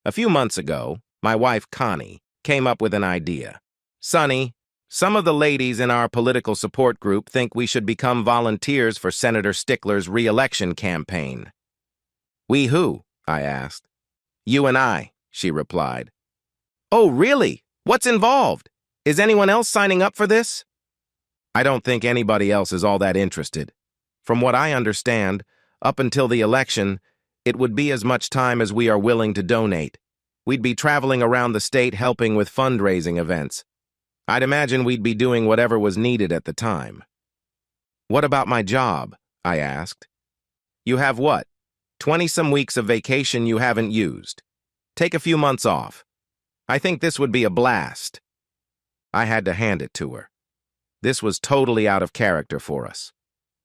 A few months ago, my wife Connie came up with an idea. Sonny, some of the ladies in our political support group think we should become volunteers for Senator Stickler's re-election campaign. We who? I asked. You and I, she replied. Oh, really? What's involved? Is anyone else signing up for this? I don't think anybody else is all that interested. From what I understand, up until the election, it would be as much time as we are willing to donate. We'd be traveling around the state helping with fundraising events. I'd imagine we'd be doing whatever was needed at the time. What about my job? I asked. You have what? 20-some weeks of vacation you haven't used. Take a few months off. I think this would be a blast. I had to hand it to her. This was totally out of character for us.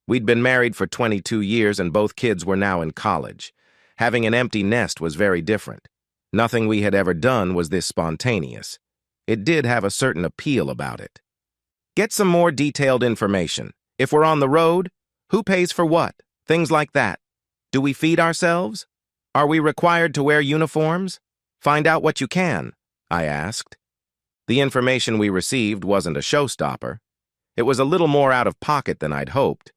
We'd been married for 22 years and both kids were now in college. Having an empty nest was very different. Nothing we had ever done was this spontaneous. It did have a certain appeal about it. Get some more detailed information. If we're on the road, who pays for what? Things like that. Do we feed ourselves? Are we required to wear uniforms? Find out what you can, I asked. The information we received wasn't a showstopper. It was a little more out of pocket than I'd hoped,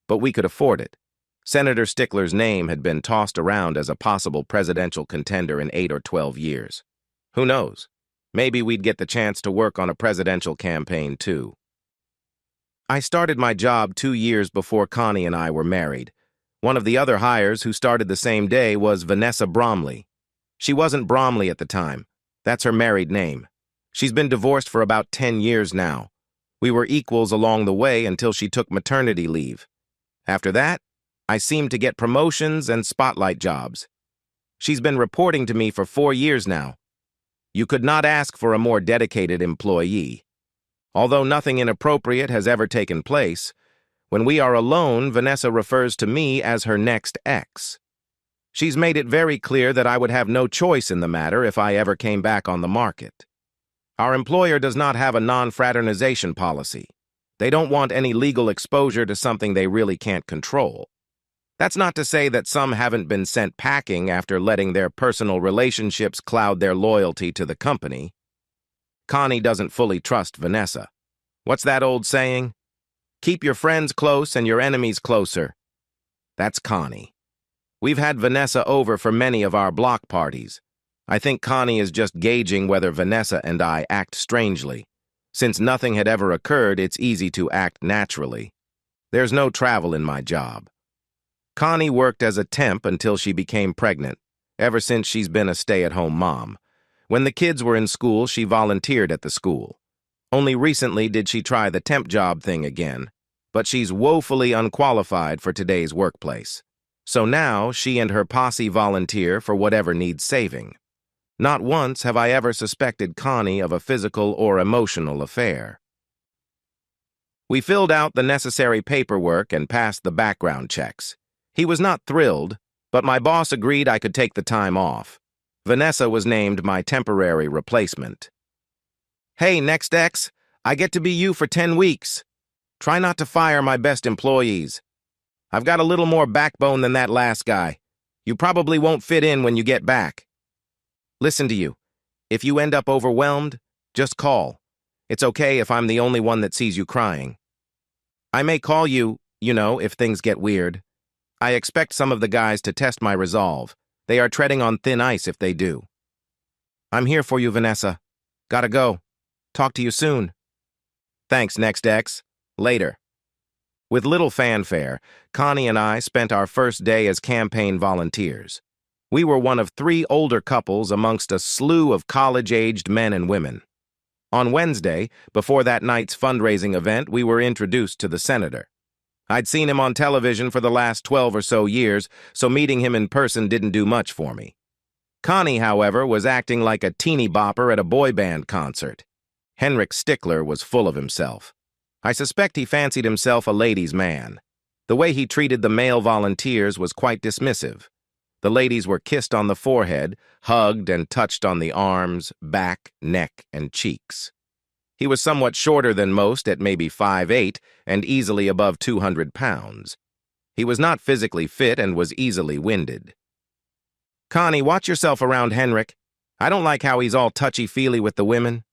but we could afford it. Senator Stickler's name had been tossed around as a possible presidential contender in 8 or 12 years. Who knows? Maybe we'd get the chance to work on a presidential campaign, too. I started my job 2 years before Connie and I were married. One of the other hires who started the same day was Vanessa Bromley. She wasn't Bromley at the time. That's her married name. She's been divorced for about 10 years now. We were equals along the way until she took maternity leave. After that, I seemed to get promotions and spotlight jobs. She's been reporting to me for 4 years now. You could not ask for a more dedicated employee. Although nothing inappropriate has ever taken place, when we are alone, Vanessa refers to me as her next ex. She's made it very clear that I would have no choice in the matter if I ever came back on the market. Our employer does not have a non-fraternization policy. They don't want any legal exposure to something they really can't control. That's not to say that some haven't been sent packing after letting their personal relationships cloud their loyalty to the company. Connie doesn't fully trust Vanessa. What's that old saying? Keep your friends close and your enemies closer. That's Connie. We've had Vanessa over for many of our block parties. I think Connie is just gauging whether Vanessa and I act strangely. Since nothing had ever occurred, it's easy to act naturally. There's no travel in my job. Connie worked as a temp until she became pregnant. Ever since she's been a stay-at-home mom. When the kids were in school, she volunteered at the school. Only recently did she try the temp job thing again, but she's woefully unqualified for today's workplace. So now she and her posse volunteer for whatever needs saving. Not once have I ever suspected Connie of a physical or emotional affair. We filled out the necessary paperwork and passed the background checks. He was not thrilled, but my boss agreed I could take the time off. Vanessa was named my temporary replacement. Hey, next ex, I get to be you for 10 weeks. Try not to fire my best employees. I've got a little more backbone than that last guy. You probably won't fit in when you get back. Listen to you. If you end up overwhelmed, just call. It's okay if I'm the only one that sees you crying. I may call you, if things get weird. I expect some of the guys to test my resolve. They are treading on thin ice if they do. I'm here for you, Vanessa. Gotta go. Talk to you soon. Thanks, next ex. Later. With little fanfare, Connie and I spent our first day as campaign volunteers. We were one of 3 older couples amongst a slew of college-aged men and women. On Wednesday, before that night's fundraising event, we were introduced to the senator. I'd seen him on television for the last 12 or so years, so meeting him in person didn't do much for me. Connie, however, was acting like a teeny bopper at a boy band concert. Henrik Stickler was full of himself. I suspect he fancied himself a ladies' man. The way he treated the male volunteers was quite dismissive. The ladies were kissed on the forehead, hugged and touched on the arms, back, neck, and cheeks. He was somewhat shorter than most at maybe 5'8" and easily above 200 pounds. He was not physically fit and was easily winded. Connie, watch yourself around Henrik. I don't like how he's all touchy-feely with the women.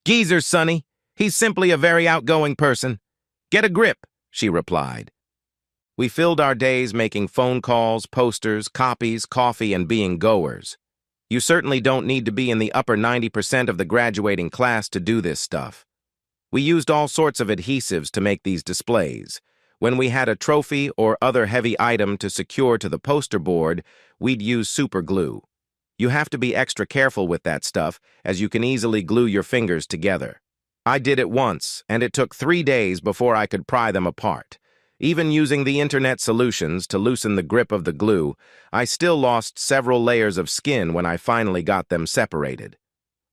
Geezer, Sonny. He's simply a very outgoing person. Get a grip, she replied. We filled our days making phone calls, posters, copies, coffee, and being goers. You certainly don't need to be in the upper 90% of the graduating class to do this stuff. We used all sorts of adhesives to make these displays. When we had a trophy or other heavy item to secure to the poster board, we'd use super glue. You have to be extra careful with that stuff, as you can easily glue your fingers together. I did it once, and it took 3 days before I could pry them apart. Even using the internet solutions to loosen the grip of the glue, I still lost several layers of skin when I finally got them separated.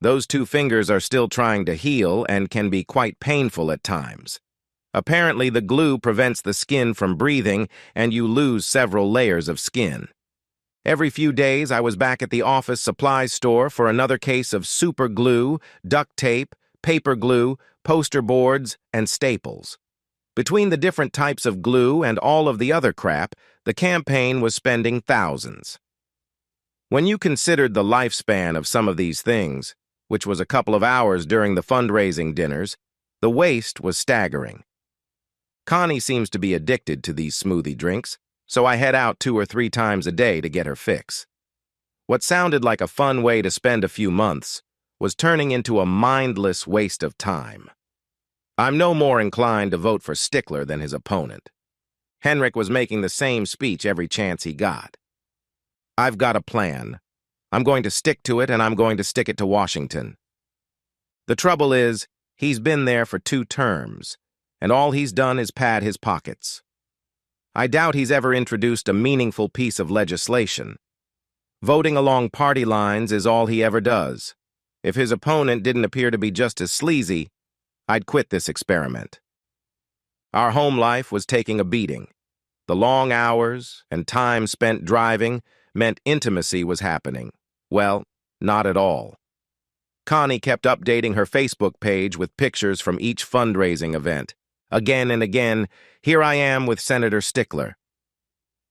Those 2 fingers are still trying to heal and can be quite painful at times. Apparently, the glue prevents the skin from breathing, and you lose several layers of skin. Every few days, I was back at the office supplies store for another case of super glue, duct tape, paper glue, poster boards, and staples. Between the different types of glue and all of the other crap, the campaign was spending thousands. When you considered the lifespan of some of these things, which was a couple of hours during the fundraising dinners, the waste was staggering. Connie seems to be addicted to these smoothie drinks, so I head out 2 or 3 times a day to get her fix. What sounded like a fun way to spend a few months was turning into a mindless waste of time. I'm no more inclined to vote for Stickler than his opponent. Henrik was making the same speech every chance he got. I've got a plan. I'm going to stick to it, and I'm going to stick it to Washington. The trouble is, he's been there for 2 terms, and all he's done is pad his pockets. I doubt he's ever introduced a meaningful piece of legislation. Voting along party lines is all he ever does. If his opponent didn't appear to be just as sleazy, I'd quit this experiment. Our home life was taking a beating. The long hours and time spent driving meant intimacy was happening. Well, not at all. Connie kept updating her Facebook page with pictures from each fundraising event. Again and again, here I am with Senator Stickler.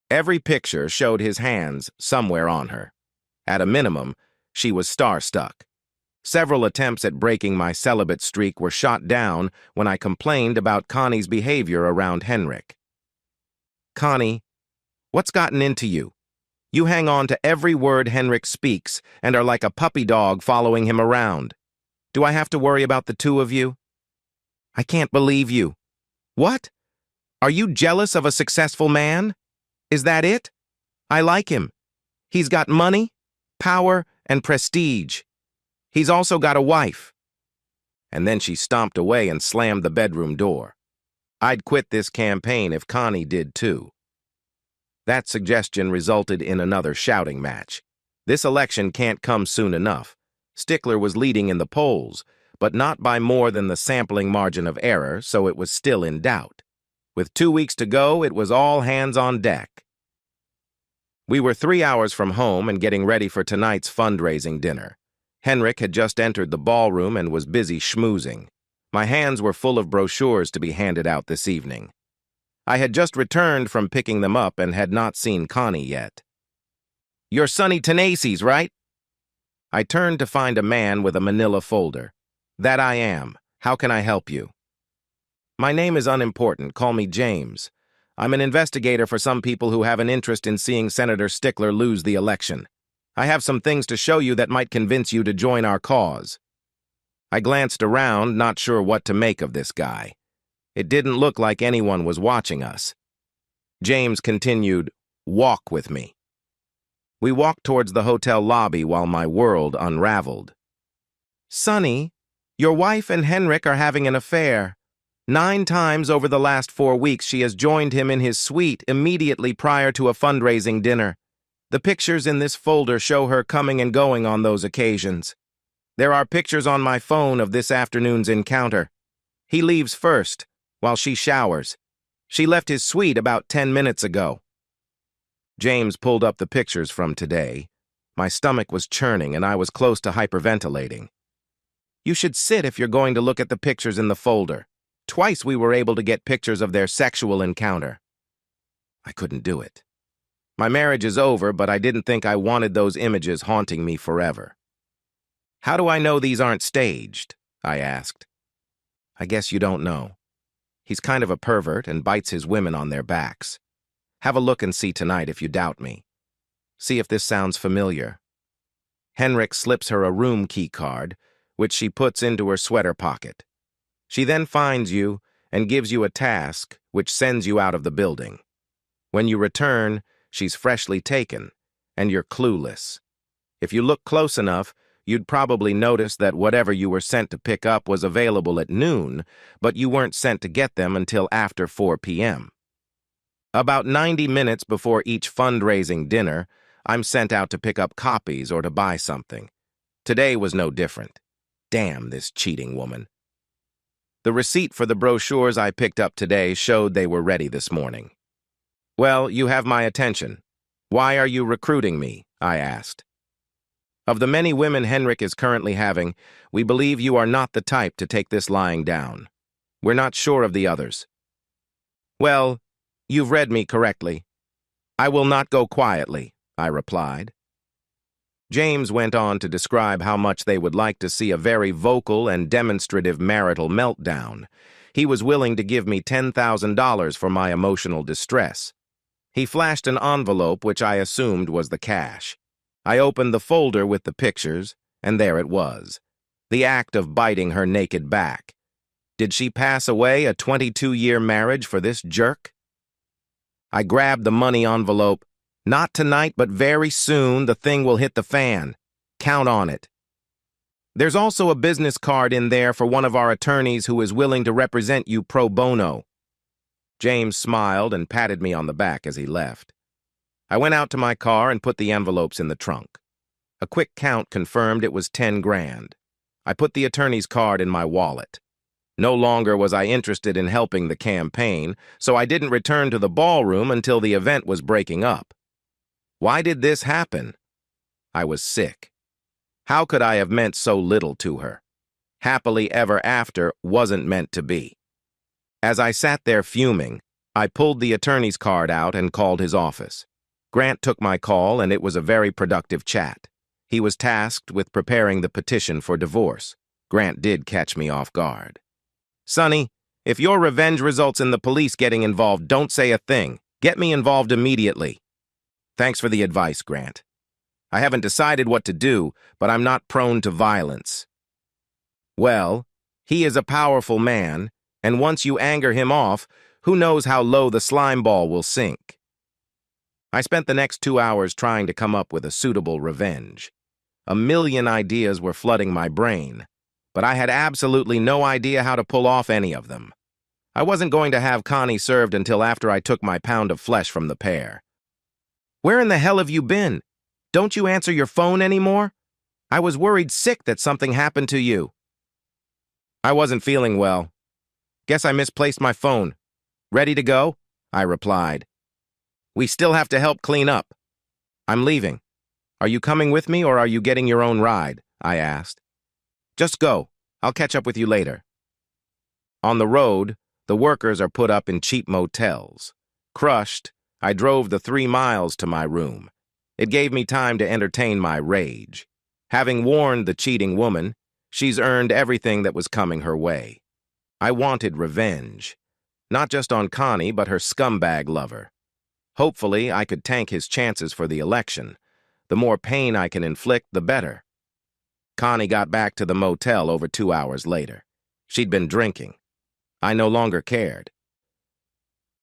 Every picture showed his hands somewhere on her. At a minimum, she was star-stuck. Several attempts at breaking my celibate streak were shot down when I complained about Connie's behavior around Henrik. Connie, what's gotten into you? You hang on to every word Henrik speaks and are like a puppy dog following him around. Do I have to worry about the 2 of you? I can't believe you. What? Are you jealous of a successful man? Is that it? I like him. He's got money, power, and prestige. He's also got a wife. And then she stomped away and slammed the bedroom door. I'd quit this campaign if Connie did too. That suggestion resulted in another shouting match. This election can't come soon enough. Stickler was leading in the polls, but not by more than the sampling margin of error, so it was still in doubt. With 2 weeks to go, it was all hands on deck. We were 3 hours from home and getting ready for tonight's fundraising dinner. Henrik had just entered the ballroom and was busy schmoozing. My hands were full of brochures to be handed out this evening. I had just returned from picking them up and had not seen Connie yet. You're Sonny Tenaces, right? I turned to find a man with a manila folder. That I am. How can I help you? My name is unimportant. Call me James. I'm an investigator for some people who have an interest in seeing Senator Stickler lose the election. I have some things to show you that might convince you to join our cause. I glanced around, not sure what to make of this guy. It didn't look like anyone was watching us. James continued, "Walk with me." We walked towards the hotel lobby while my world unraveled. Sonny, your wife and Henrik are having an affair. 9 times over the last 4 weeks she has joined him in his suite immediately prior to a fundraising dinner. The pictures in this folder show her coming and going on those occasions. There are pictures on my phone of this afternoon's encounter. He leaves first, while she showers. She left his suite about 10 minutes ago. James pulled up the pictures from today. My stomach was churning and I was close to hyperventilating. You should sit if you're going to look at the pictures in the folder. Twice we were able to get pictures of their sexual encounter. I couldn't do it. My marriage is over, but I didn't think I wanted those images haunting me forever. How do I know these aren't staged? I asked. I guess you don't know. He's kind of a pervert and bites his women on their backs. Have a look and see tonight if you doubt me. See if this sounds familiar. Henrik slips her a room key card, which she puts into her sweater pocket. She then finds you and gives you a task, which sends you out of the building. When you return, she's freshly taken, and you're clueless. If you look close enough, you'd probably notice that whatever you were sent to pick up was available at noon, but you weren't sent to get them until after 4 p.m. About 90 minutes before each fundraising dinner, I'm sent out to pick up copies or to buy something. Today was no different. Damn this cheating woman. The receipt for the brochures I picked up today showed they were ready this morning. Well, you have my attention. Why are you recruiting me? I asked. Of the many women Henrik is currently having, we believe you are not the type to take this lying down. We're not sure of the others. Well, you've read me correctly. I will not go quietly, I replied. James went on to describe how much they would like to see a very vocal and demonstrative marital meltdown. He was willing to give me $10,000 for my emotional distress. He flashed an envelope which I assumed was the cash. I opened the folder with the pictures, and there it was. The act of biting her naked back. Did she pass away a 22-year marriage for this jerk? I grabbed the money envelope. Not tonight, but very soon the thing will hit the fan. Count on it. There's also a business card in there for one of our attorneys who is willing to represent you pro bono. James smiled and patted me on the back as he left. I went out to my car and put the envelopes in the trunk. A quick count confirmed it was 10 grand. I put the attorney's card in my wallet. No longer was I interested in helping the campaign, so I didn't return to the ballroom until the event was breaking up. Why did this happen? I was sick. How could I have meant so little to her? Happily ever after wasn't meant to be. As I sat there fuming, I pulled the attorney's card out and called his office. Grant took my call, and it was a very productive chat. He was tasked with preparing the petition for divorce. Grant did catch me off guard. Sonny, if your revenge results in the police getting involved, don't say a thing. Get me involved immediately. Thanks for the advice, Grant. I haven't decided what to do, but I'm not prone to violence. Well, he is a powerful man, and once you anger him off, who knows how low the slime ball will sink. I spent the next 2 hours trying to come up with a suitable revenge. A million ideas were flooding my brain, but I had absolutely no idea how to pull off any of them. I wasn't going to have Connie served until after I took my pound of flesh from the pair. Where in the hell have you been? Don't you answer your phone anymore? I was worried sick that something happened to you. I wasn't feeling well. Guess I misplaced my phone. Ready to go? I replied. We still have to help clean up. I'm leaving. Are you coming with me or are you getting your own ride? I asked. Just go. I'll catch up with you later. On the road, the workers are put up in cheap motels. Crushed, I drove the 3 miles to my room. It gave me time to entertain my rage. Having warned the cheating woman, she's earned everything that was coming her way. I wanted revenge. Not just on Connie, but her scumbag lover. Hopefully, I could tank his chances for the election. The more pain I can inflict, the better. Connie got back to the motel over 2 hours later. She'd been drinking. I no longer cared.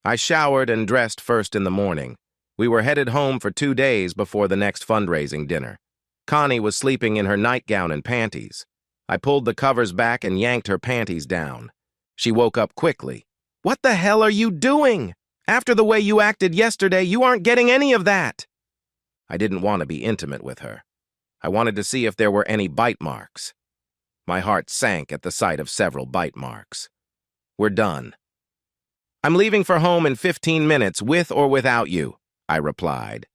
I showered and dressed first in the morning. We were headed home for 2 days before the next fundraising dinner. Connie was sleeping in her nightgown and panties. I pulled the covers back and yanked her panties down. She woke up quickly. What the hell are you doing? After the way you acted yesterday, you aren't getting any of that. I didn't want to be intimate with her. I wanted to see if there were any bite marks. My heart sank at the sight of several bite marks. We're done. I'm leaving for home in 15 minutes, with or without you, I replied.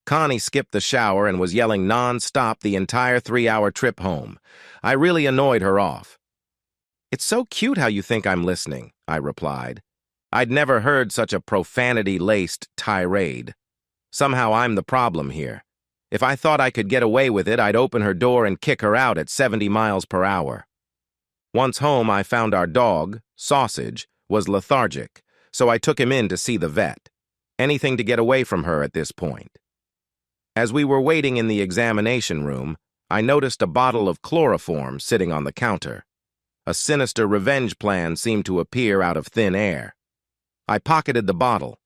Connie skipped the shower and was yelling non-stop the entire 3-hour trip home. I really annoyed her off. It's so cute how you think I'm listening, I replied. I'd never heard such a profanity-laced tirade. Somehow I'm the problem here. If I thought I could get away with it, I'd open her door and kick her out at 70 miles per hour. Once home, I found our dog, Sausage, was lethargic, so I took him in to see the vet. Anything to get away from her at this point. As we were waiting in the examination room, I noticed a bottle of chloroform sitting on the counter. A sinister revenge plan seemed to appear out of thin air. I pocketed the bottle.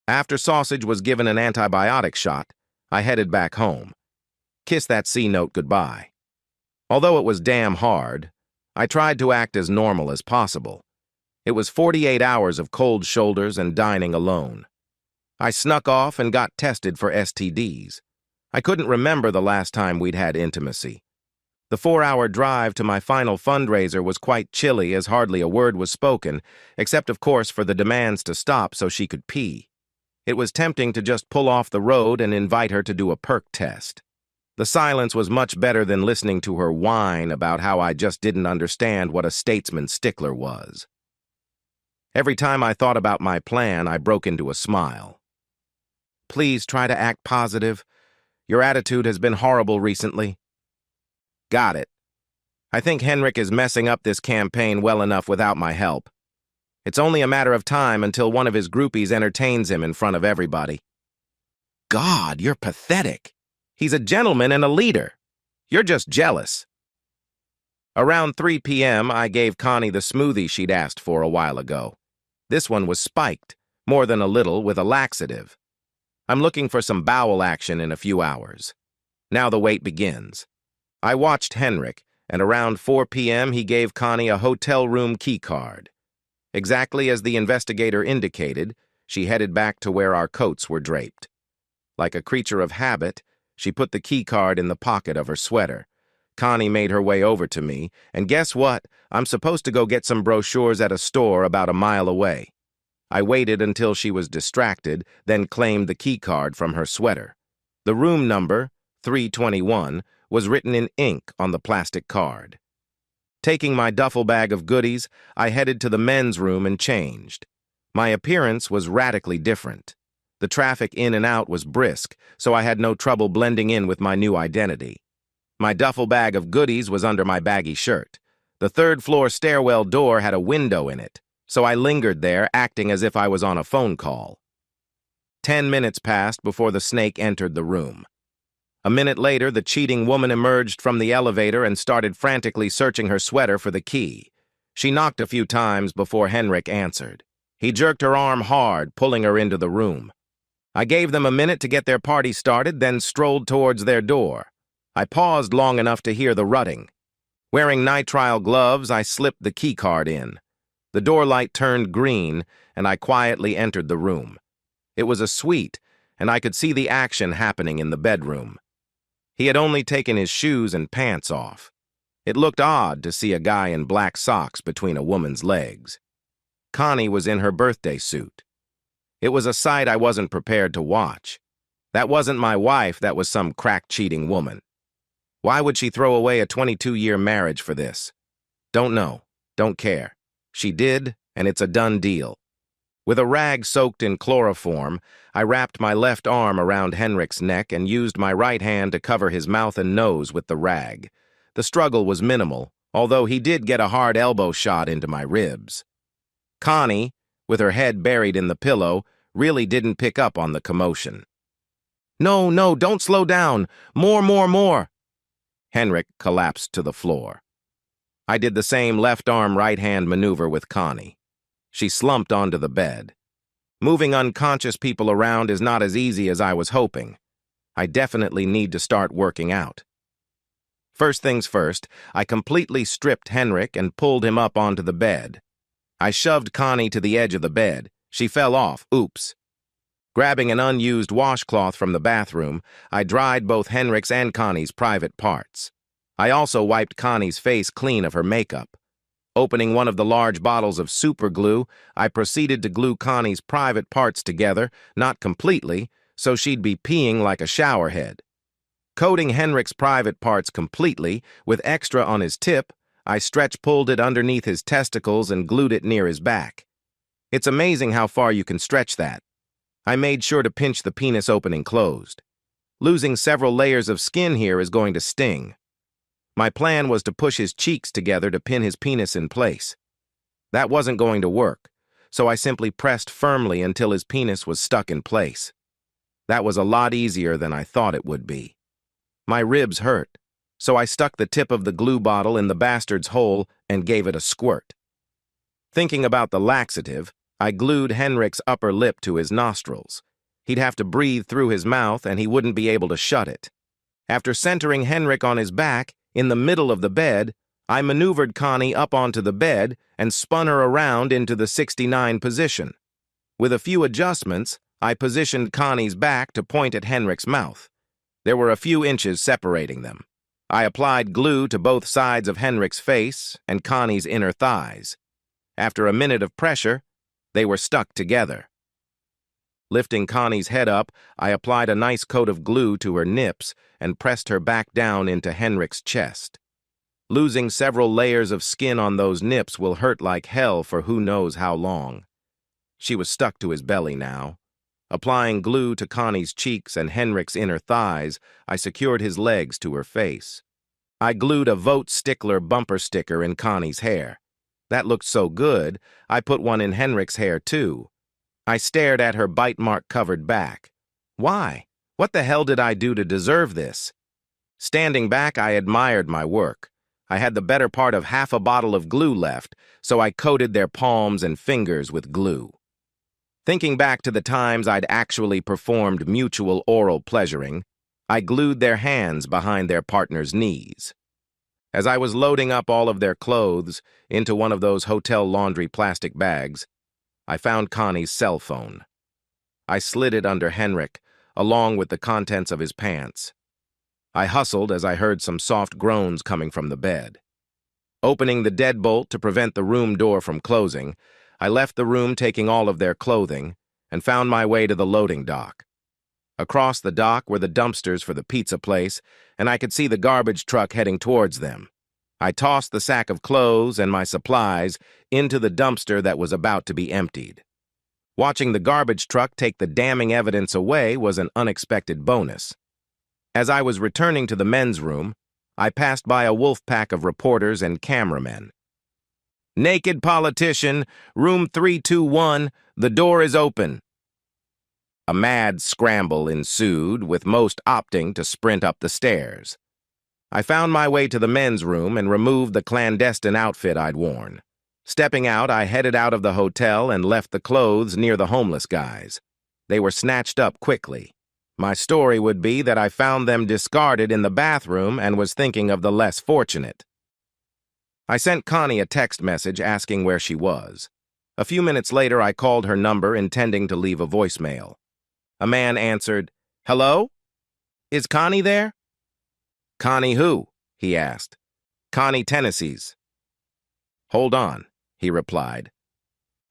After Sausage was given an antibiotic shot, I headed back home. Kissed that C-note goodbye. Although it was damn hard, I tried to act as normal as possible. It was 48 hours of cold shoulders and dining alone. I snuck off and got tested for STDs. I couldn't remember the last time we'd had intimacy. The 4-hour drive to my final fundraiser was quite chilly as hardly a word was spoken, except of course for the demands to stop so she could pee. It was tempting to just pull off the road and invite her to do a perk test. The silence was much better than listening to her whine about how I just didn't understand what a statesman stickler was. Every time I thought about my plan, I broke into a smile. Please try to act positive. Your attitude has been horrible recently. Got it. I think Henrik is messing up this campaign well enough without my help. It's only a matter of time until one of his groupies entertains him in front of everybody. God, you're pathetic. He's a gentleman and a leader. You're just jealous. Around 3 p.m., I gave Connie the smoothie she'd asked for a while ago. This one was spiked, more than a little, with a laxative. I'm looking for some bowel action in a few hours. Now the wait begins. I watched Henrik, and around 4 p.m. he gave Connie a hotel room key card. Exactly as the investigator indicated, she headed back to where our coats were draped. Like a creature of habit, she put the key card in the pocket of her sweater. Connie made her way over to me, and guess what? I'm supposed to go get some brochures at a store about a mile away. I waited until she was distracted, then claimed the key card from her sweater. The room number, 321, was written in ink on the plastic card. Taking my duffel bag of goodies, I headed to the men's room and changed. My appearance was radically different. The traffic in and out was brisk, so I had no trouble blending in with my new identity. My duffel bag of goodies was under my baggy shirt. The third-floor stairwell door had a window in it, so I lingered there, acting as if I was on a phone call. 10 minutes passed before the snake entered the room. A minute later, the cheating woman emerged from the elevator and started frantically searching her sweater for the key. She knocked a few times before Henrik answered. He jerked her arm hard, pulling her into the room. I gave them a minute to get their party started, then strolled towards their door. I paused long enough to hear the rutting. Wearing nitrile gloves, I slipped the key card in. The door light turned green, and I quietly entered the room. It was a suite, and I could see the action happening in the bedroom. He had only taken his shoes and pants off. It looked odd to see a guy in black socks between a woman's legs. Connie was in her birthday suit. It was a sight I wasn't prepared to watch. That wasn't my wife, that was some crack-cheating woman. Why would she throw away a 22-year marriage for this? Don't know. Don't care. She did, and it's a done deal. With a rag soaked in chloroform, I wrapped my left arm around Henrik's neck and used my right hand to cover his mouth and nose with the rag. The struggle was minimal, although he did get a hard elbow shot into my ribs. Connie, with her head buried in the pillow, really didn't pick up on the commotion. No, don't slow down. More. Henrik collapsed to the floor. I did the same left-arm, right-hand maneuver with Connie. She slumped onto the bed. Moving unconscious people around is not as easy as I was hoping. I definitely need to start working out. First things first, I completely stripped Henrik and pulled him up onto the bed. I shoved Connie to the edge of the bed. She fell off. Oops. Grabbing an unused washcloth from the bathroom, I dried both Henrik's and Connie's private parts. I also wiped Connie's face clean of her makeup. Opening one of the large bottles of super glue, I proceeded to glue Connie's private parts together, not completely, so she'd be peeing like a showerhead. Coating Henrik's private parts completely, with extra on his tip, I stretch-pulled it underneath his testicles and glued it near his back. It's amazing how far you can stretch that. I made sure to pinch the penis opening closed. Losing several layers of skin here is going to sting. My plan was to push his cheeks together to pin his penis in place. That wasn't going to work, so I simply pressed firmly until his penis was stuck in place. That was a lot easier than I thought it would be. My ribs hurt, so I stuck the tip of the glue bottle in the bastard's hole and gave it a squirt. Thinking about the laxative, I glued Henrik's upper lip to his nostrils. He'd have to breathe through his mouth and he wouldn't be able to shut it. After centering Henrik on his back, in the middle of the bed, I maneuvered Connie up onto the bed and spun her around into the 69 position. With a few adjustments, I positioned Connie's back to point at Henrik's mouth. There were a few inches separating them. I applied glue to both sides of Henrik's face and Connie's inner thighs. After a minute of pressure, they were stuck together. Lifting Connie's head up, I applied a nice coat of glue to her nips and pressed her back down into Henrik's chest. Losing several layers of skin on those nips will hurt like hell for who knows how long. She was stuck to his belly now. Applying glue to Connie's cheeks and Henrik's inner thighs, I secured his legs to her face. I glued a Vote Stickler bumper sticker in Connie's hair. That looked so good, I put one in Henrik's hair too. I stared at her bite mark-covered back. Why? What the hell did I do to deserve this? Standing back, I admired my work. I had the better part of half a bottle of glue left, so I coated their palms and fingers with glue. Thinking back to the times I'd actually performed mutual oral pleasuring, I glued their hands behind their partner's knees. As I was loading up all of their clothes into one of those hotel laundry plastic bags, I found Connie's cell phone. I slid it under Henrik, along with the contents of his pants. I hustled as I heard some soft groans coming from the bed. Opening the deadbolt to prevent the room door from closing, I left the room taking all of their clothing and found my way to the loading dock. Across the dock were the dumpsters for the pizza place, and I could see the garbage truck heading towards them. I tossed the sack of clothes and my supplies into the dumpster that was about to be emptied. Watching the garbage truck take the damning evidence away was an unexpected bonus. As I was returning to the men's room, I passed by a wolf pack of reporters and cameramen. "Naked politician, room 321, the door is open." A mad scramble ensued, with most opting to sprint up the stairs. I found my way to the men's room and removed the clandestine outfit I'd worn. Stepping out, I headed out of the hotel and left the clothes near the homeless guys. They were snatched up quickly. My story would be that I found them discarded in the bathroom and was thinking of the less fortunate. I sent Connie a text message asking where she was. A few minutes later, I called her number intending to leave a voicemail. A man answered, "Hello? Is Connie there?" "Connie who?" he asked. "Connie Tennessee's." "Hold on," he replied.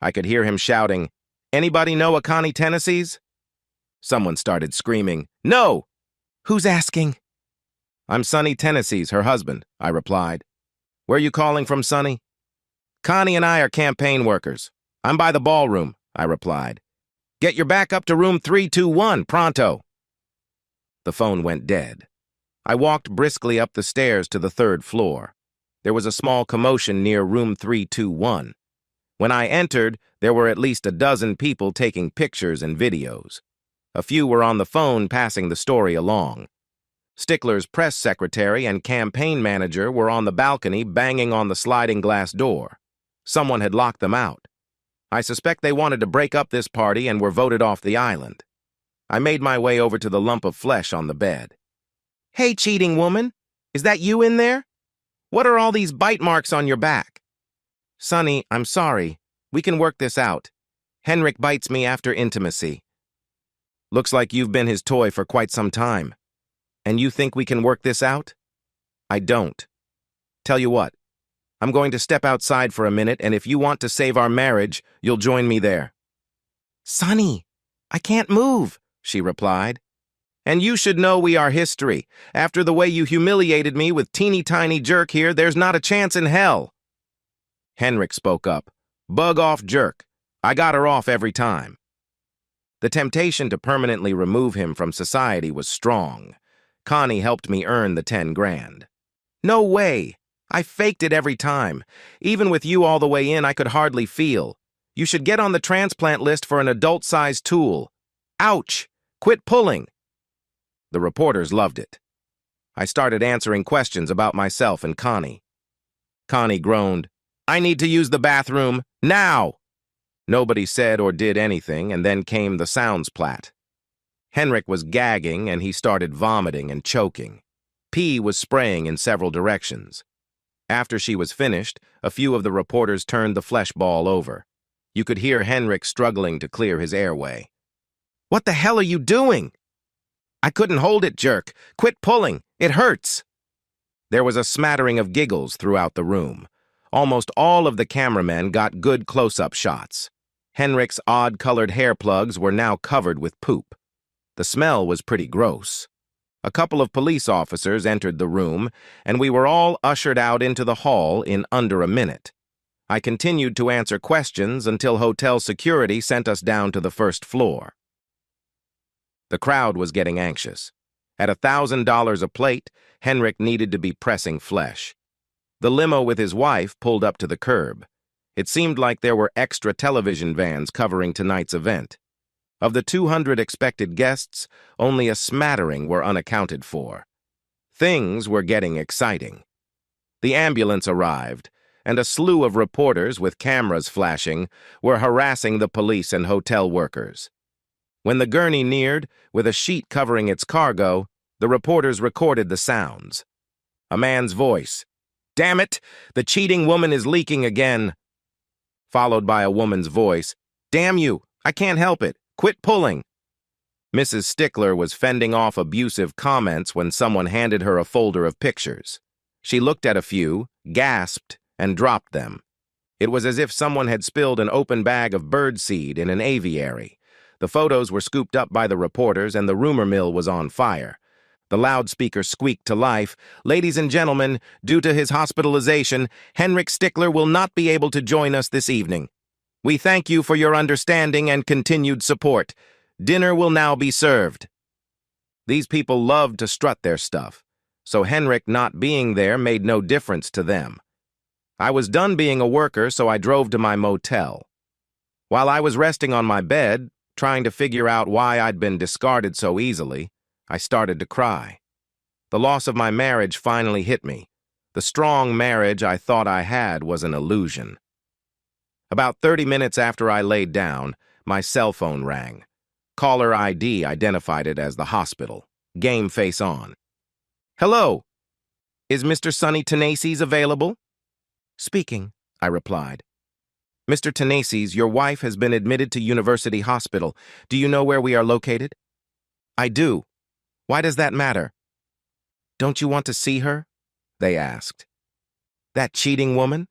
I could hear him shouting, "Anybody know a Connie Tennessee's?" Someone started screaming, "No!" "Who's asking?" "I'm Sonny Tennessee's, her husband," I replied. "Where are you calling from, Sonny?" "Connie and I are campaign workers. I'm by the ballroom," I replied. "Get your back up to room 321, pronto." The phone went dead. I walked briskly up the stairs to the third floor. There was a small commotion near room 321. When I entered, there were at least a dozen people taking pictures and videos. A few were on the phone passing the story along. Stickler's press secretary and campaign manager were on the balcony banging on the sliding glass door. Someone had locked them out. I suspect they wanted to break up this party and were voted off the island. I made my way over to the lump of flesh on the bed. "Hey, cheating woman, is that you in there? What are all these bite marks on your back?" "Sonny, I'm sorry. We can work this out. Henrik bites me after intimacy." "Looks like you've been his toy for quite some time. And you think we can work this out?" "I don't. Tell you what, I'm going to step outside for a minute, and if you want to save our marriage, you'll join me there." "Sonny, I can't move," she replied. "And you should know we are history. After the way you humiliated me with teeny-tiny Jerk here, there's not a chance in hell." Henrik spoke up. "Bug off Jerk. I got her off every time." The temptation to permanently remove him from society was strong. Connie helped me earn the 10 grand. No way! I faked it every time. Even with you all the way in, I could hardly feel. You should get on the transplant list for an adult-sized tool. Ouch! Quit pulling! The reporters loved it. I started answering questions about myself and Connie. Connie groaned, "I need to use the bathroom, now!" Nobody said or did anything, and then came the sounds plat. Henrik was gagging, and he started vomiting and choking. Pee was spraying in several directions. After she was finished, a few of the reporters turned the flesh ball over. You could hear Henrik struggling to clear his airway. "What the hell are you doing?" "I couldn't hold it, jerk. Quit pulling. It hurts." There was a smattering of giggles throughout the room. Almost all of the cameramen got good close-up shots. Henrik's odd-colored hair plugs were now covered with poop. The smell was pretty gross. A couple of police officers entered the room, and we were all ushered out into the hall in under a minute. I continued to answer questions until hotel security sent us down to the first floor. The crowd was getting anxious. At $1,000 a plate, Henrik needed to be pressing flesh. The limo with his wife pulled up to the curb. It seemed like there were extra television vans covering tonight's event. Of the 200 expected guests, only a smattering were unaccounted for. Things were getting exciting. The ambulance arrived, and a slew of reporters with cameras flashing were harassing the police and hotel workers. When the gurney neared, with a sheet covering its cargo, the reporters recorded the sounds. A man's voice, "Damn it, the cheating woman is leaking again," followed by a woman's voice, "Damn you, I can't help it. Quit pulling." Mrs. Stickler was fending off abusive comments when someone handed her a folder of pictures. She looked at a few, gasped, and dropped them. It was as if someone had spilled an open bag of birdseed in an aviary. The photos were scooped up by the reporters, and the rumor mill was on fire. The loudspeaker squeaked to life, "Ladies and gentlemen, due to his hospitalization, Henrik Stickler will not be able to join us this evening. We thank you for your understanding and continued support. Dinner will now be served." These people loved to strut their stuff, so Henrik not being there made no difference to them. I was done being a worker, so I drove to my motel. While I was resting on my bed, trying to figure out why I'd been discarded so easily, I started to cry. The loss of my marriage finally hit me. The strong marriage I thought I had was an illusion. About 30 minutes after I laid down, my cell phone rang. Caller ID identified it as the hospital. Game face on. "Hello. Is Mr. Sonny Tenaces available?" "Speaking," I replied. "Mr. Tenaces, your wife has been admitted to University Hospital. Do you know where we are located?" "I do. Why does that matter?" "Don't you want to see her?" they asked. "That cheating woman?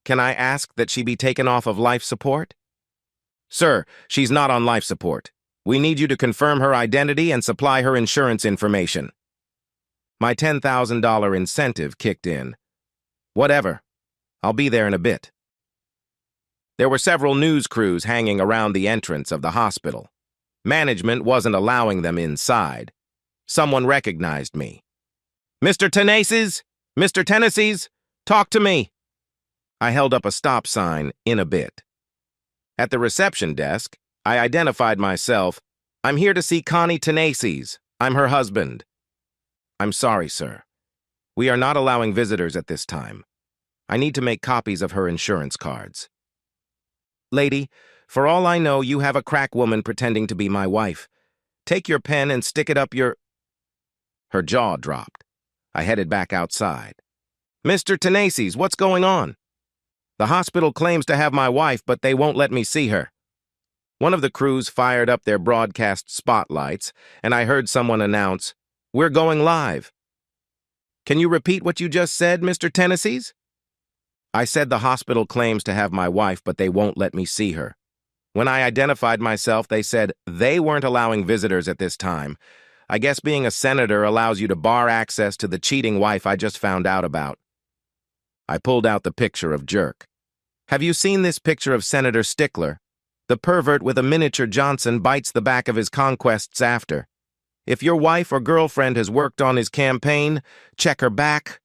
Can I ask that she be taken off of life support?" "Sir, she's not on life support. We need you to confirm her identity and supply her insurance information." My $10,000 incentive kicked in. "Whatever. I'll be there in a bit." There were several news crews hanging around the entrance of the hospital. Management wasn't allowing them inside. Someone recognized me. "Mr. Tenaces! Mr. Tenaces! Talk to me!" I held up a stop sign, "In a bit." At the reception desk, I identified myself. "I'm here to see Connie Tenaces. I'm her husband." "I'm sorry, sir. We are not allowing visitors at this time. I need to make copies of her insurance cards." "Lady, for all I know, you have a crack woman pretending to be my wife. Take your pen and stick it up your—" Her jaw dropped. I headed back outside. "Mr. Tenaces, what's going on?" "The hospital claims to have my wife, but they won't let me see her." One of the crews fired up their broadcast spotlights, and I heard someone announce, "We're going live." "Can you repeat what you just said, Mr. Tenaces?" "I said the hospital claims to have my wife, but they won't let me see her. When I identified myself, they said they weren't allowing visitors at this time. I guess being a senator allows you to bar access to the cheating wife I just found out about." I pulled out the picture of Jerk. "Have you seen this picture of Senator Stickler?" The pervert with a miniature Johnson bites the back of his conquests after. If your wife or girlfriend has worked on his campaign, check her back.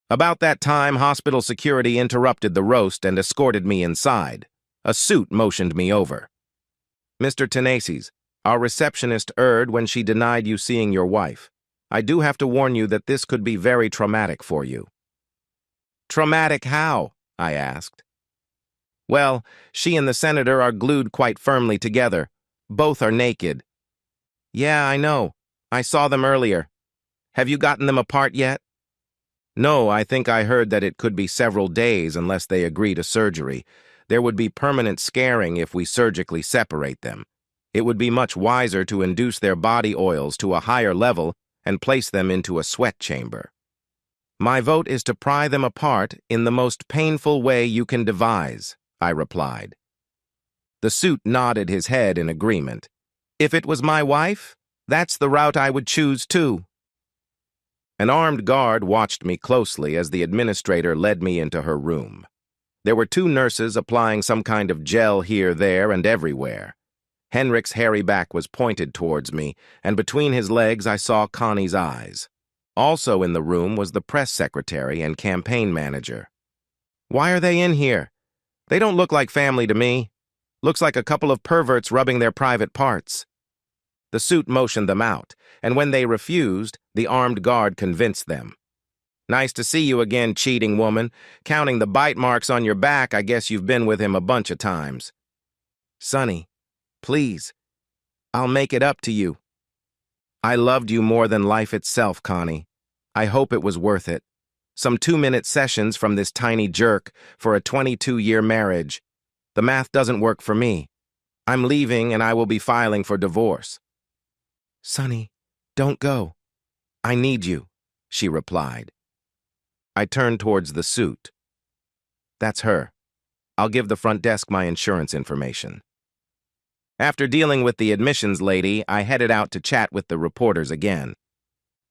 About that time, hospital security interrupted the roast and escorted me inside. A suit motioned me over. Mr. Tenaces, our receptionist erred when she denied you seeing your wife. I do have to warn you that this could be very traumatic for you. Traumatic how? I asked. Well, she and the senator are glued quite firmly together. Both are naked. Yeah, I know. I saw them earlier. Have you gotten them apart yet? No, I think I heard that it could be several days unless they agree to surgery. There would be permanent scarring if we surgically separate them. It would be much wiser to induce their body oils to a higher level and place them into a sweat chamber. My vote is to pry them apart in the most painful way you can devise, I replied. The suit nodded his head in agreement. If it was my wife, that's the route I would choose too. An armed guard watched me closely as the administrator led me into her room. There were 2 nurses applying some kind of gel here, there, and everywhere. Henrik's hairy back was pointed towards me, and between his legs I saw Connie's eyes. Also in the room was the press secretary and campaign manager. Why are they in here? They don't look like family to me. Looks like a couple of perverts rubbing their private parts. The suit motioned them out, and when they refused, the armed guard convinced them. Nice to see you again, cheating woman. Counting the bite marks on your back, I guess you've been with him a bunch of times. Sonny, please, I'll make it up to you. I loved you more than life itself, Connie. I hope it was worth it. Some 2-minute sessions from this tiny jerk for a 22-year marriage. The math doesn't work for me. I'm leaving and I will be filing for divorce. Sonny, don't go. I need you, she replied. I turned towards the suit. That's her. I'll give the front desk my insurance information. After dealing with the admissions lady, I headed out to chat with the reporters again.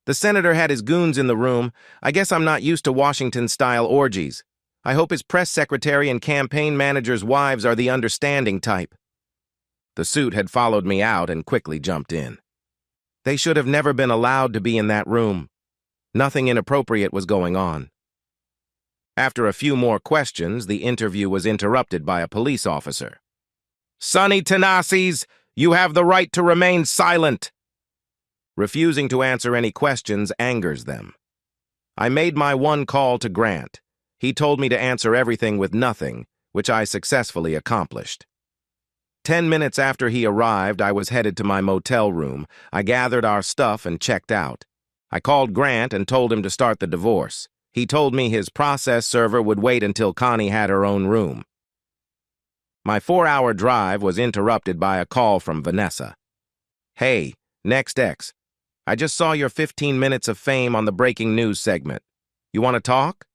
The senator had his goons in the room. I guess I'm not used to Washington-style orgies. I hope his press secretary and campaign manager's wives are the understanding type. The suit had followed me out and quickly jumped in. They should have never been allowed to be in that room. Nothing inappropriate was going on. After a few more questions, the interview was interrupted by a police officer. Sonny Tenaces, you have the right to remain silent. Refusing to answer any questions angers them. I made my one call to Grant. He told me to answer everything with nothing, which I successfully accomplished. 10 minutes after he arrived, I was headed to my motel room. I gathered our stuff and checked out. I called Grant and told him to start the divorce. He told me his process server would wait until Connie had her own room. My 4-hour drive was interrupted by a call from Vanessa. Hey, NextX. I just saw your 15 minutes of fame on the breaking news segment. You want to talk?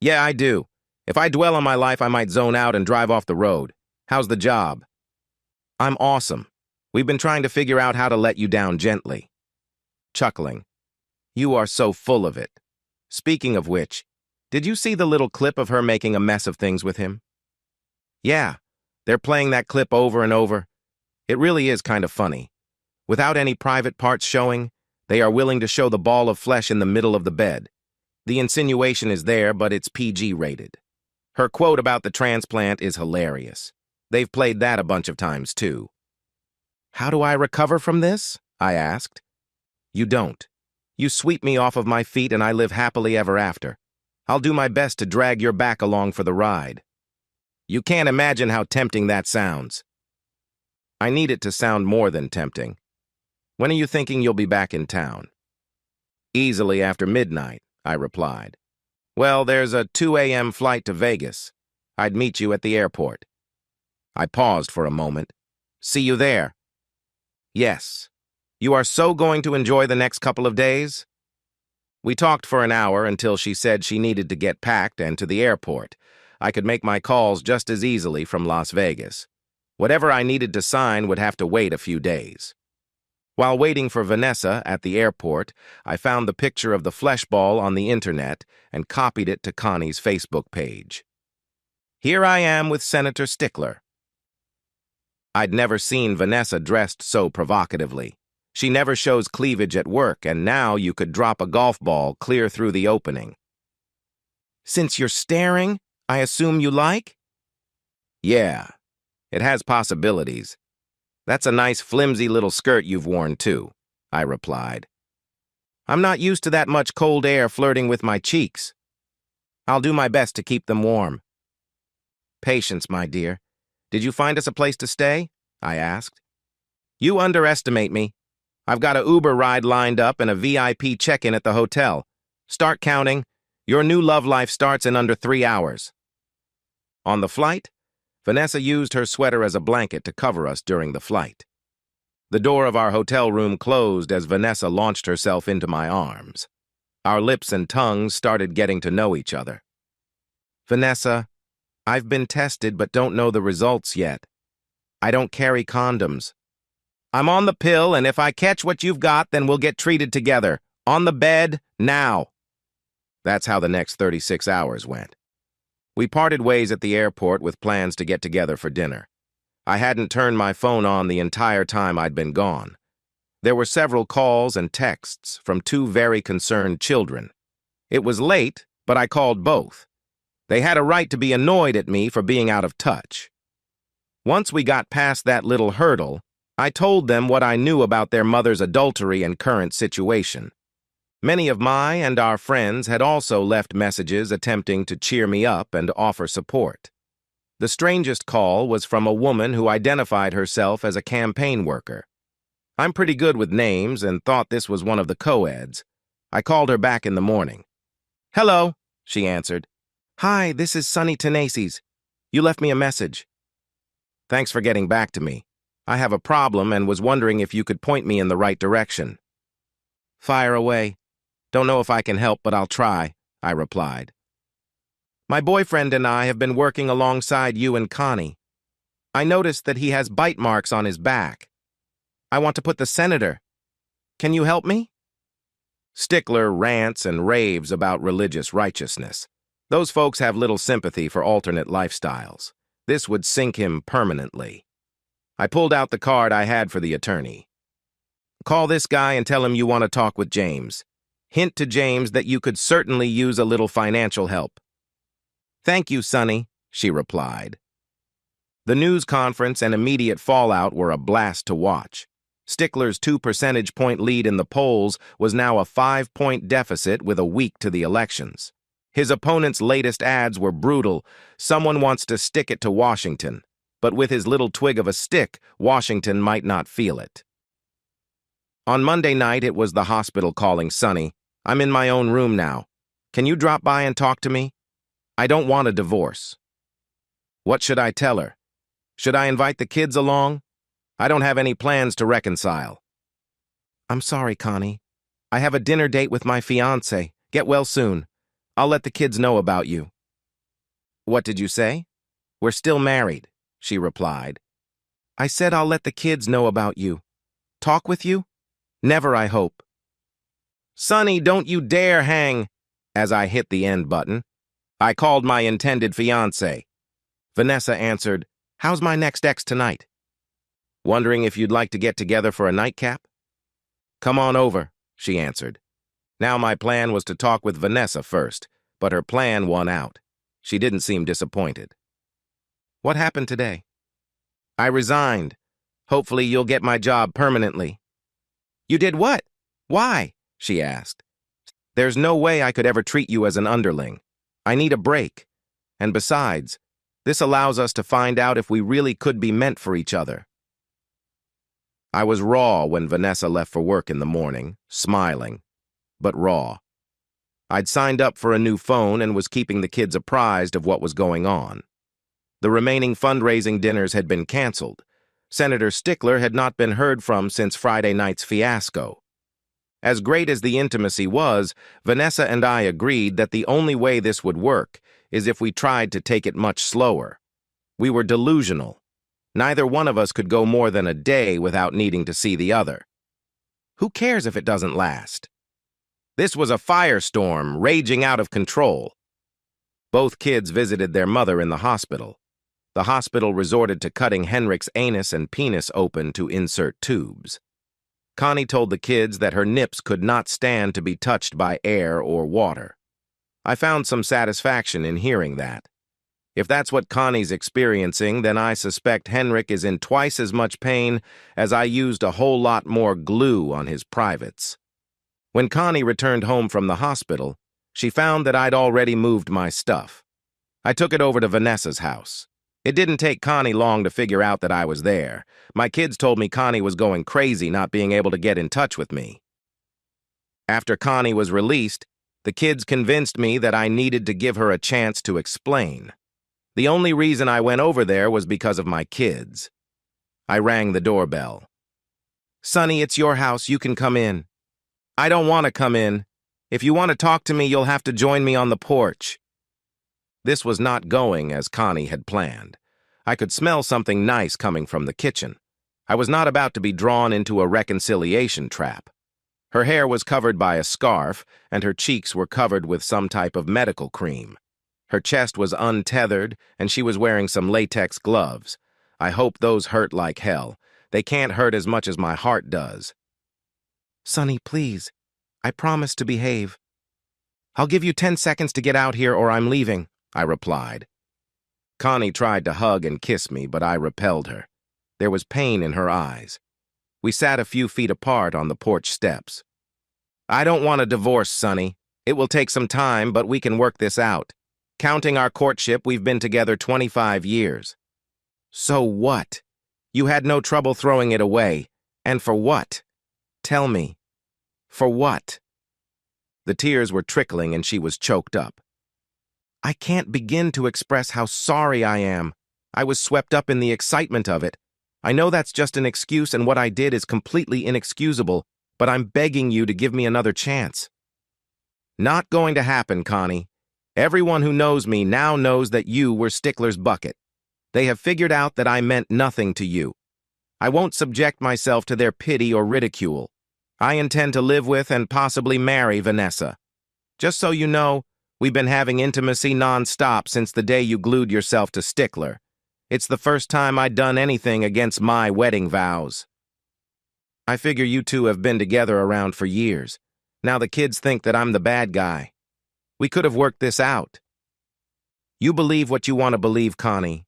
Yeah, I do. If I dwell on my life, I might zone out and drive off the road. How's the job? I'm awesome. We've been trying to figure out how to let you down gently. Chuckling. You are so full of it. Speaking of which, did you see the little clip of her making a mess of things with him? Yeah, they're playing that clip over and over. It really is kind of funny. Without any private parts showing, they are willing to show the ball of flesh in the middle of the bed. The insinuation is there, but it's PG rated. Her quote about the transplant is hilarious. They've played that a bunch of times, too. How do I recover from this? I asked. You don't. You sweep me off of my feet and I live happily ever after. I'll do my best to drag your back along for the ride. You can't imagine how tempting that sounds. I need it to sound more than tempting. When are you thinking you'll be back in town? Easily after midnight, I replied. Well, there's a 2 a.m. flight to Vegas. I'd meet you at the airport. I paused for a moment. See you there. Yes. You are so going to enjoy the next couple of days? We talked for an hour until she said she needed to get packed and to the airport. I could make my calls just as easily from Las Vegas. Whatever I needed to sign would have to wait a few days. While waiting for Vanessa at the airport, I found the picture of the flesh ball on the internet and copied it to Connie's Facebook page. Here I am with Senator Stickler. I'd never seen Vanessa dressed so provocatively. She never shows cleavage at work, and now you could drop a golf ball clear through the opening. Since you're staring, I assume you like? Yeah, it has possibilities. That's a nice flimsy little skirt you've worn too, I replied. I'm not used to that much cold air flirting with my cheeks. I'll do my best to keep them warm. Patience, my dear. Did you find us a place to stay? I asked. You underestimate me. I've got an Uber ride lined up and a VIP check-in at the hotel. Start counting. Your new love life starts in under 3 hours. On the flight, Vanessa used her sweater as a blanket to cover us during the flight. The door of our hotel room closed as Vanessa launched herself into my arms. Our lips and tongues started getting to know each other. Vanessa, I've been tested but don't know the results yet. I don't carry condoms. I'm on the pill, and if I catch what you've got, then we'll get treated together. On the bed, now. That's how the next 36 hours went. We parted ways at the airport with plans to get together for dinner. I hadn't turned my phone on the entire time I'd been gone. There were several calls and texts from 2 very concerned children. It was late, but I called both. They had a right to be annoyed at me for being out of touch. Once we got past that little hurdle, I told them what I knew about their mother's adultery and current situation. Many of my and our friends had also left messages attempting to cheer me up and offer support. The strangest call was from a woman who identified herself as a campaign worker. I'm pretty good with names and thought this was one of the co-eds. I called her back in the morning. Hello, she answered. Hi, this is Sunny Tenaces. You left me a message. Thanks for getting back to me. I have a problem and was wondering if you could point me in the right direction. Fire away. Don't know if I can help, but I'll try, I replied. My boyfriend and I have been working alongside you and Connie. I noticed that he has bite marks on his back. I want to put the senator. Can you help me? Stickler rants and raves about religious righteousness. Those folks have little sympathy for alternate lifestyles. This would sink him permanently. I pulled out the card I had for the attorney. Call this guy and tell him you want to talk with James. Hint to James that you could certainly use a little financial help. Thank you, Sonny, she replied. The news conference and immediate fallout were a blast to watch. Stickler's 2 percentage point lead in the polls was now a 5-point deficit with a week to the elections. His opponent's latest ads were brutal. Someone wants to stick it to Washington. But with his little twig of a stick, Washington might not feel it. On Monday night, it was the hospital calling Sonny. I'm in my own room now. Can you drop by and talk to me? I don't want a divorce. What should I tell her? Should I invite the kids along? I don't have any plans to reconcile. I'm sorry, Connie. I have a dinner date with my fiancé. Get well soon. I'll let the kids know about you. What did you say? We're still married, she replied. I said I'll let the kids know about you. Talk with you? Never, I hope. Sonny, don't you dare hang. As I hit the end button, I called my intended fiancé. Vanessa answered, How's my next ex tonight? Wondering if you'd like to get together for a nightcap? Come on over, she answered. Now my plan was to talk with Vanessa first, but her plan won out. She didn't seem disappointed. What happened today? I resigned. Hopefully you'll get my job permanently. You did what? Why? She asked. There's no way I could ever treat you as an underling. I need a break. And besides, this allows us to find out if we really could be meant for each other. I was raw when Vanessa left for work in the morning, smiling, but raw. I'd signed up for a new phone and was keeping the kids apprised of what was going on. The remaining fundraising dinners had been canceled. Senator Stickler had not been heard from since Friday night's fiasco. As great as the intimacy was, Vanessa and I agreed that the only way this would work is if we tried to take it much slower. We were delusional. Neither one of us could go more than a day without needing to see the other. Who cares if it doesn't last? This was a firestorm raging out of control. Both kids visited their mother in the hospital. The hospital resorted to cutting Henrik's anus and penis open to insert tubes. Connie told the kids that her nips could not stand to be touched by air or water. I found some satisfaction in hearing that. If that's what Connie's experiencing, then I suspect Henrik is in twice as much pain as I used a whole lot more glue on his privates. When Connie returned home from the hospital, she found that I'd already moved my stuff. I took it over to Vanessa's house. It didn't take Connie long to figure out that I was there. My kids told me Connie was going crazy not being able to get in touch with me. After Connie was released, the kids convinced me that I needed to give her a chance to explain. The only reason I went over there was because of my kids. I rang the doorbell. "Sonny, it's your house. You can come in." "I don't want to come in. If you want to talk to me, you'll have to join me on the porch." This was not going as Connie had planned. I could smell something nice coming from the kitchen. I was not about to be drawn into a reconciliation trap. Her hair was covered by a scarf, and her cheeks were covered with some type of medical cream. Her chest was untethered, and she was wearing some latex gloves. I hope those hurt like hell. They can't hurt as much as my heart does. "Sonny, please. I promise to behave." "I'll give you 10 seconds to get out here or I'm leaving," I replied. Connie tried to hug and kiss me, but I repelled her. There was pain in her eyes. We sat a few feet apart on the porch steps. "I don't want a divorce, Sonny. It will take some time, but we can work this out. Counting our courtship, we've been together 25 years. So what? You had no trouble throwing it away. And for what? Tell me. For what?" The tears were trickling and she was choked up. "I can't begin to express how sorry I am. I was swept up in the excitement of it. I know that's just an excuse and what I did is completely inexcusable, but I'm begging you to give me another chance." "Not going to happen, Connie. Everyone who knows me now knows that you were Stickler's bucket. They have figured out that I meant nothing to you. I won't subject myself to their pity or ridicule. I intend to live with and possibly marry Vanessa. Just so you know, we've been having intimacy non-stop since the day you glued yourself to Stickler. It's the first time I'd done anything against my wedding vows. I figure you two have been together around for years. Now the kids think that I'm the bad guy. We could have worked this out. You believe what you want to believe, Connie.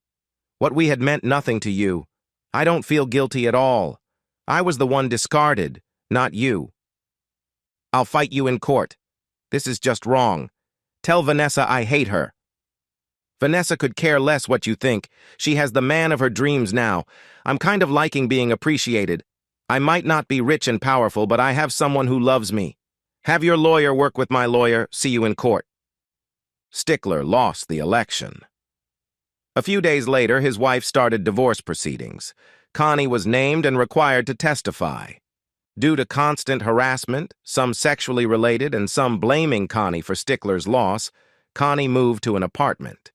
What we had meant nothing to you. I don't feel guilty at all. I was the one discarded, not you. I'll fight you in court. This is just wrong. Tell Vanessa I hate her." "Vanessa could care less what you think. She has the man of her dreams now. I'm kind of liking being appreciated. I might not be rich and powerful, but I have someone who loves me. Have your lawyer work with my lawyer. See you in court." Stickler lost the election. A few days later, his wife started divorce proceedings. Connie was named and required to testify. Due to constant harassment, some sexually related and some blaming Connie for Stickler's loss, Connie moved to an apartment.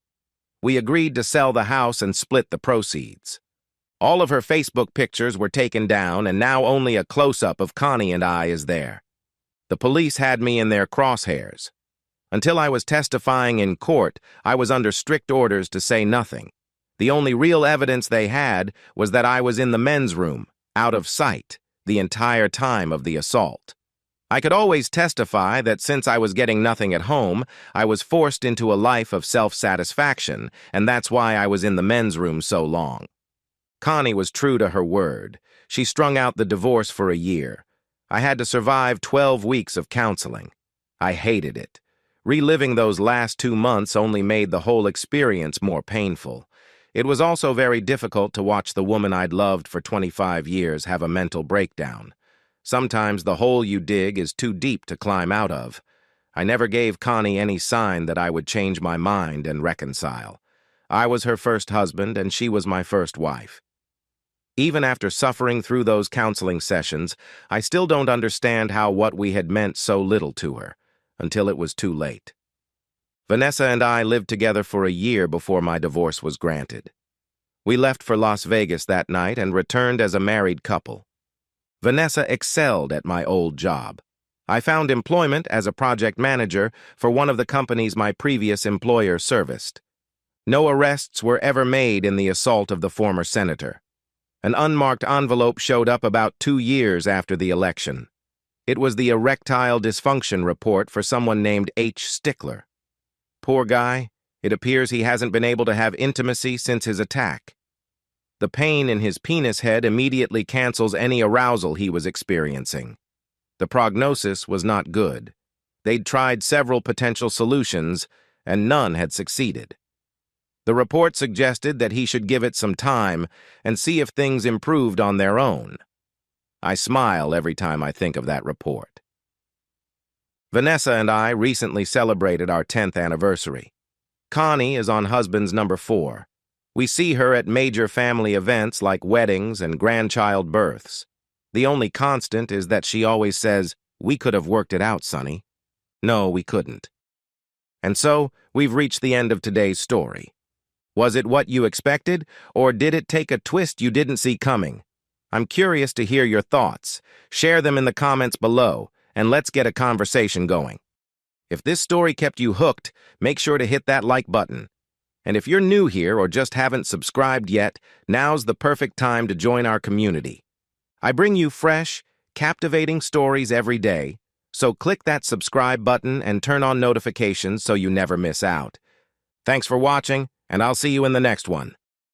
We agreed to sell the house and split the proceeds. All of her Facebook pictures were taken down, and now only a close-up of Connie and I is there. The police had me in their crosshairs. Until I was testifying in court, I was under strict orders to say nothing. The only real evidence they had was that I was in the men's room, out of sight, the entire time of the assault. I could always testify that since I was getting nothing at home, I was forced into a life of self-satisfaction, and that's why I was in the men's room so long. Connie was true to her word. She strung out the divorce for a year. I had to survive 12 weeks of counseling. I hated it. Reliving those last 2 months only made the whole experience more painful. It was also very difficult to watch the woman I'd loved for 25 years have a mental breakdown. Sometimes the hole you dig is too deep to climb out of. I never gave Connie any sign that I would change my mind and reconcile. I was her first husband and she was my first wife. Even after suffering through those counseling sessions, I still don't understand how what we had meant so little to her, until it was too late. Vanessa and I lived together for a year before my divorce was granted. We left for Las Vegas that night and returned as a married couple. Vanessa excelled at my old job. I found employment as a project manager for one of the companies my previous employer serviced. No arrests were ever made in the assault of the former senator. An unmarked envelope showed up about 2 years after the election. It was the erectile dysfunction report for someone named H. Stickler. Poor guy, it appears he hasn't been able to have intimacy since his attack. The pain in his penis head immediately cancels any arousal he was experiencing. The prognosis was not good. They'd tried several potential solutions, and none had succeeded. The report suggested that he should give it some time and see if things improved on their own. I smile every time I think of that report. Vanessa and I recently celebrated our 10th anniversary. Connie is on husband's number 4. We see her at major family events like weddings and grandchild births. The only constant is that she always says, "We could have worked it out, Sonny." No, we couldn't. And so, we've reached the end of today's story. Was it what you expected, or did it take a twist you didn't see coming? I'm curious to hear your thoughts. Share them in the comments below, and let's get a conversation going. If this story kept you hooked, make sure to hit that like button. And if you're new here or just haven't subscribed yet, now's the perfect time to join our community. I bring you fresh, captivating stories every day, so click that subscribe button and turn on notifications so you never miss out. Thanks for watching, and I'll see you in the next one.